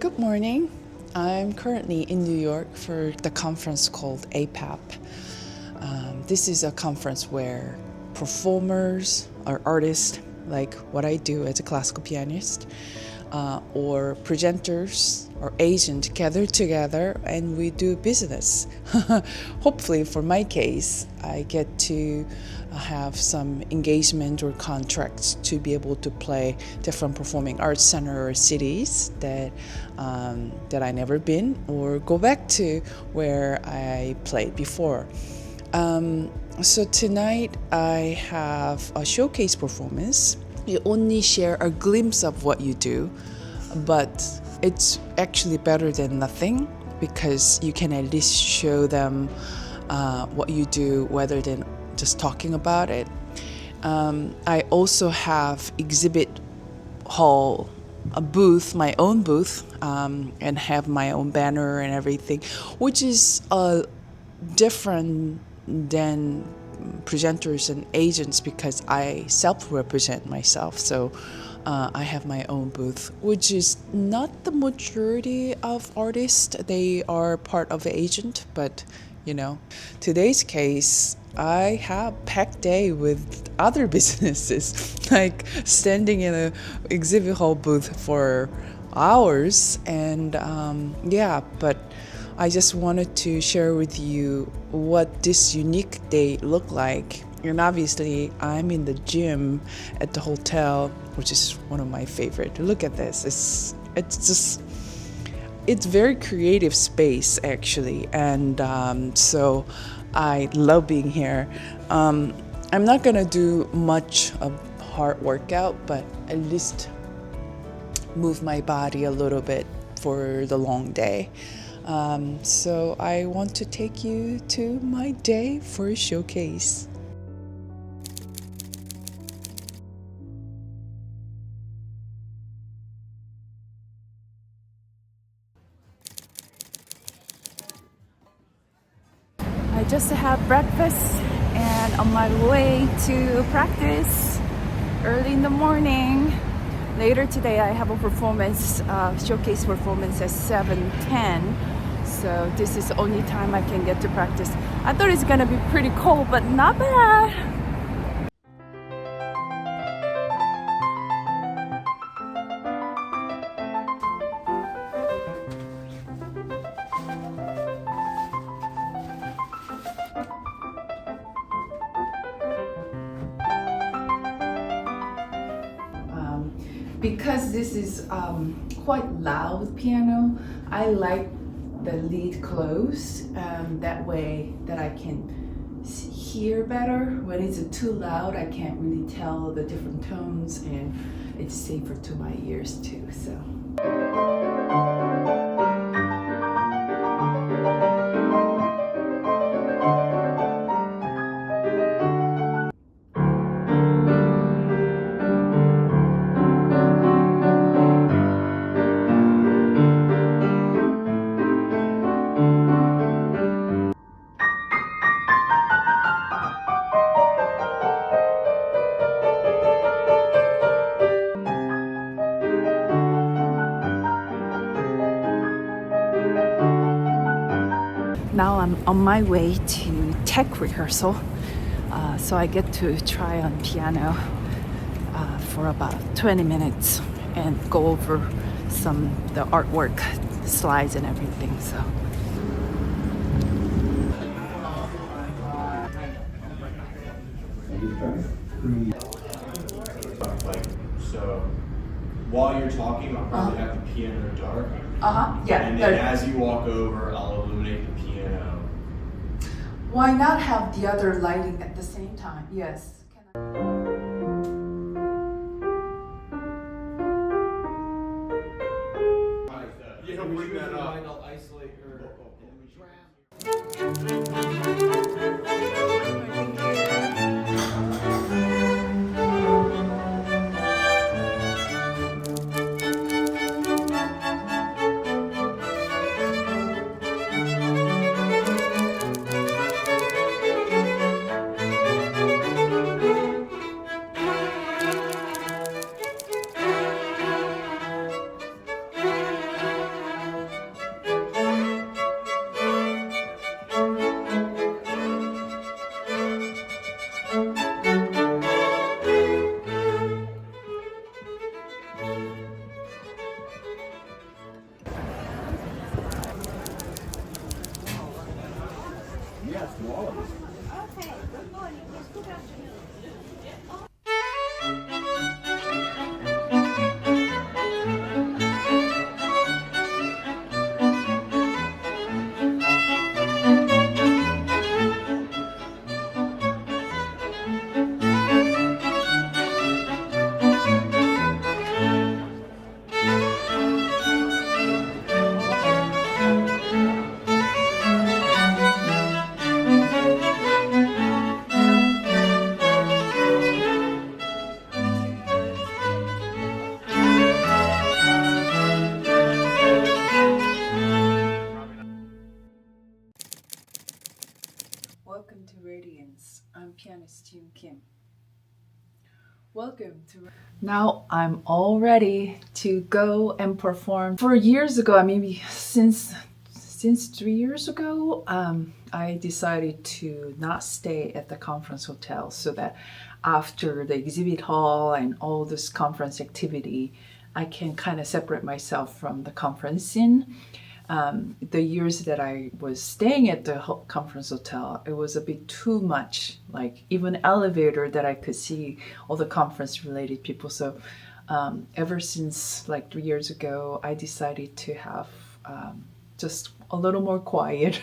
Good morning. I'm currently in New York for the conference called APAP. This is a conference where performers or artists, like what I do as a classical pianist, or presenters or agents gather together and we do business. Hopefully, for my case, I get to have some engagement or contracts to be able to play different performing arts center or cities that I never been, or go back to where I played before. So tonight I have a showcase performance. You only share a glimpse of what you do, but it's actually better than nothing because you can at least show them what you do rather than just talking about it. I also have exhibit hall, a booth, my own booth, and have my own banner and everything, which is different than presenters and agents because I self-represent myself. So I have my own booth, which is not the majority of artists. They are part of the agent, but today's case, I have packed day with other businesses, like standing in an exhibit hall booth for hours. And but I just wanted to share with you what this unique day looked like. And obviously, I'm in the gym at the hotel, which is one of my favorite. Look at this. It's very creative space, actually. And so I love being here. I'm not going to do much of hard workout, but at least move my body a little bit for the long day. So I want to take you to my day for a showcase. I just had breakfast and on my way to practice early in the morning. Later today I have a performance, showcase performance at 7:10. So this is the only time I can get to practice. I thought it's gonna be pretty cold, but not bad. Because this is quite loud piano, I like the lid closed. That way that I can hear better. When it's too loud, I can't really tell the different tones, and it's safer to my ears too. So. Now I'm on my way to tech rehearsal, so I get to try on piano for about 20 minutes and go over the artwork slides and everything. So. So while you're talking, I'll probably have the piano dark. Yeah. And then as you walk over, I'll illuminate the piano. Why not have the other lighting at the same time? Yes. Yeah, bring that up. I'll isolate her. Pianist Jeeyoon Kim. Welcome to. Now I'm all ready to go and perform. For years ago, maybe since 3 years ago, I decided to not stay at the conference hotel so that after the exhibit hall and all this conference activity, I can kind of separate myself from the conference scene. The years that I was staying at the conference hotel, it was a bit too much, like even elevator that I could see all the conference related people. So ever since like 3 years ago, I decided to have just a little more quiet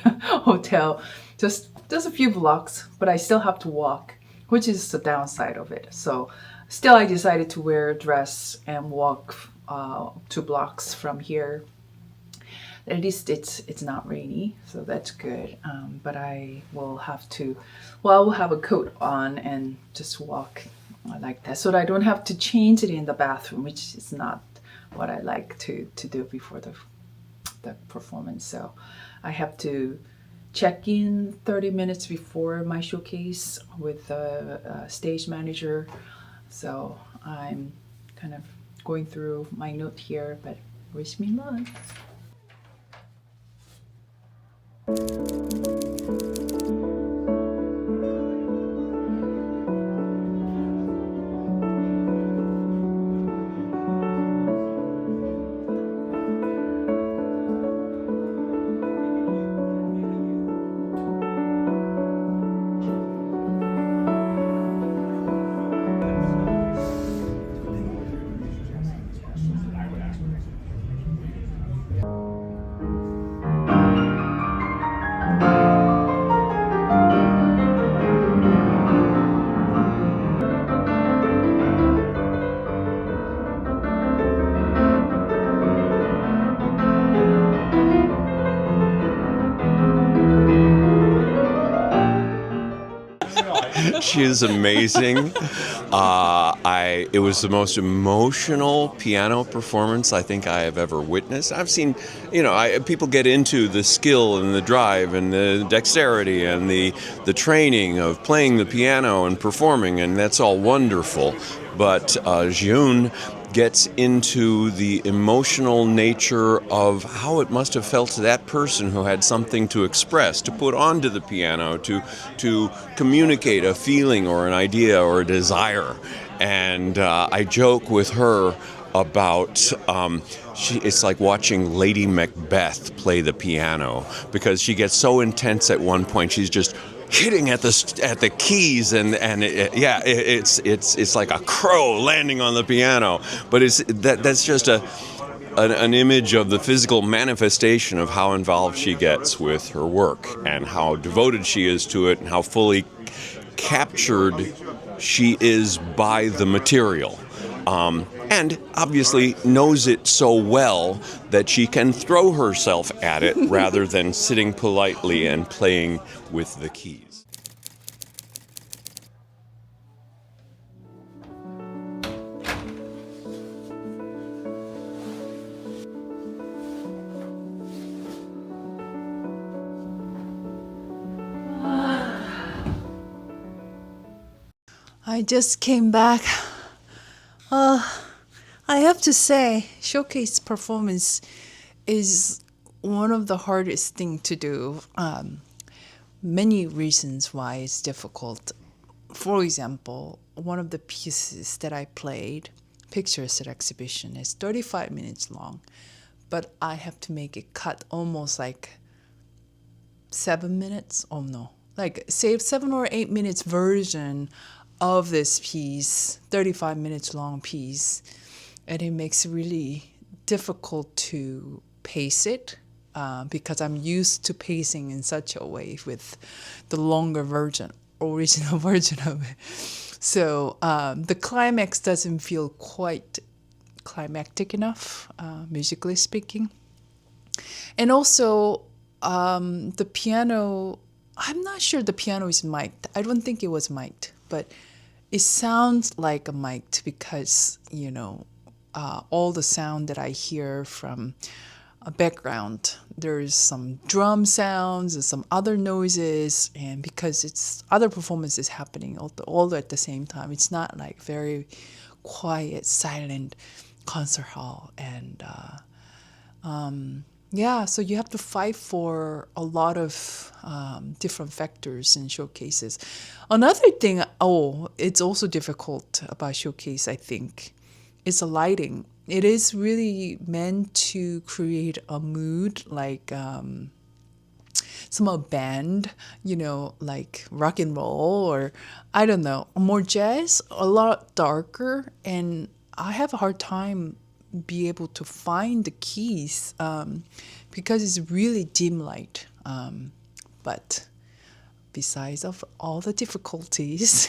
hotel, just a few blocks, but I still have to walk, which is the downside of it. So still I decided to wear a dress and walk 2 blocks from here. At least it's not rainy, so that's good. But I will have to, I will have a coat on and just walk like that, so that I don't have to change it in the bathroom, which is not what I like to do before the performance. So I have to check in 30 minutes before my showcase with the stage manager. So I'm kind of going through my note here, but wish me luck. She is amazing. It was the most emotional piano performance I think I have ever witnessed. I've seen, people get into the skill and the drive and the dexterity and the training of playing the piano and performing, and that's all wonderful. But Jeeyoon gets into the emotional nature of how it must have felt to that person who had something to express, to put onto the piano, to communicate a feeling or an idea or a desire. And I joke with her about it's like watching Lady Macbeth play the piano, because she gets so intense at one point. She's just hitting at the keys, and it's like a crow landing on the piano. But that's just an image of the physical manifestation of how involved she gets with her work and how devoted she is to it and how fully captured she is by the material. And obviously knows it so well that she can throw herself at it rather than sitting politely and playing with the keys. I just came back. I have to say, showcase performance is one of the hardest thing to do. Many reasons why it's difficult. For example, one of the pieces that I played, Pictures at Exhibition, is 35 minutes long, but I have to make it cut almost like 7 minutes. Oh no, like say 7 or 8 minutes version of this piece, 35 minutes long piece, and it makes it really difficult to pace it because I'm used to pacing in such a way with the longer version, original version of it. So the climax doesn't feel quite climactic enough, musically speaking. And also the piano, I'm not sure the piano is mic'd. I don't think it was mic'd, but it sounds like a mic'd because, all the sound that I hear from background. There's some drum sounds and some other noises, and because it's other performances happening all at the same time, it's not like very quiet, silent concert hall. And yeah, so you have to fight for a lot of different factors and showcases. Another thing, it's also difficult about showcase, I think, is the lighting. It is really meant to create a mood like some band, like rock and roll, or I don't know, more jazz, a lot darker. And I have a hard time be able to find the keys because it's really dim light. But besides of all the difficulties,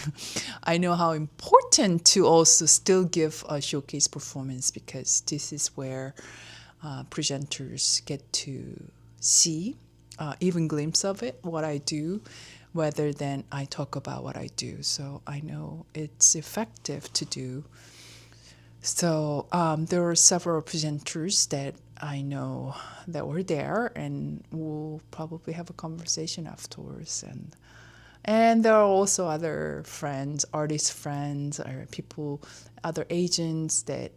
I know how important to also still give a showcase performance, because this is where presenters get to see even glimpse of it, what I do, rather than I talk about what I do. So I know it's effective to do. So there are several presenters that I know that were there, and we'll probably have a conversation afterwards. And there are also other friends, artist friends, or people, other agents that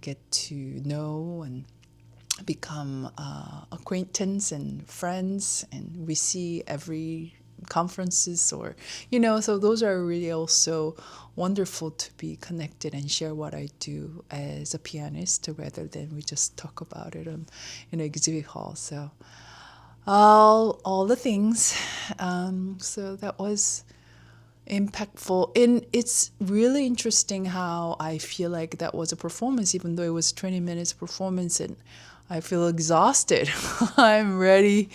get to know and become acquaintance and friends, and we see every conferences, or so those are really also wonderful to be connected and share what I do as a pianist, rather than we just talk about it in an exhibit hall. So all the things. So that was impactful, and it's really interesting how I feel like that was a performance, even though it was 20 minutes performance, and I feel exhausted. I'm ready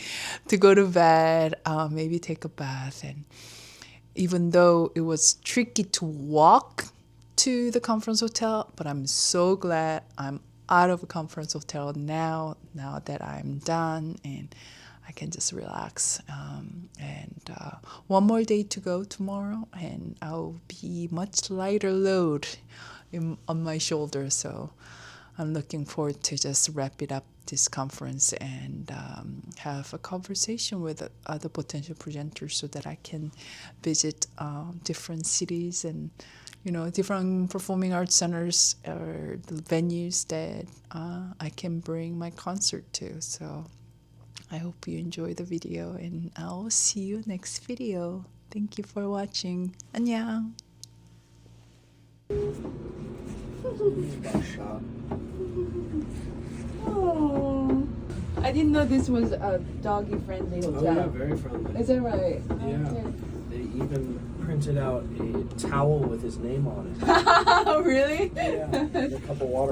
to go to bed, maybe take a bath. And even though it was tricky to walk to the conference hotel, but I'm so glad I'm out of a conference hotel now that I'm done, and I can just relax. And one more day to go tomorrow, and I'll be much lighter load on my shoulders. So I'm looking forward to just wrap it up this conference and have a conversation with other potential presenters, so that I can visit different cities and different performing arts centers or the venues that I can bring my concert to. So I hope you enjoy the video, and I'll see you next video. Thank you for watching. 안녕. Oh, I didn't know this was a doggy-friendly Oh hotel. yeah, very friendly. Is that right? Yeah. Okay. They even printed out a towel with his name on it. Oh, really? Yeah. And a couple water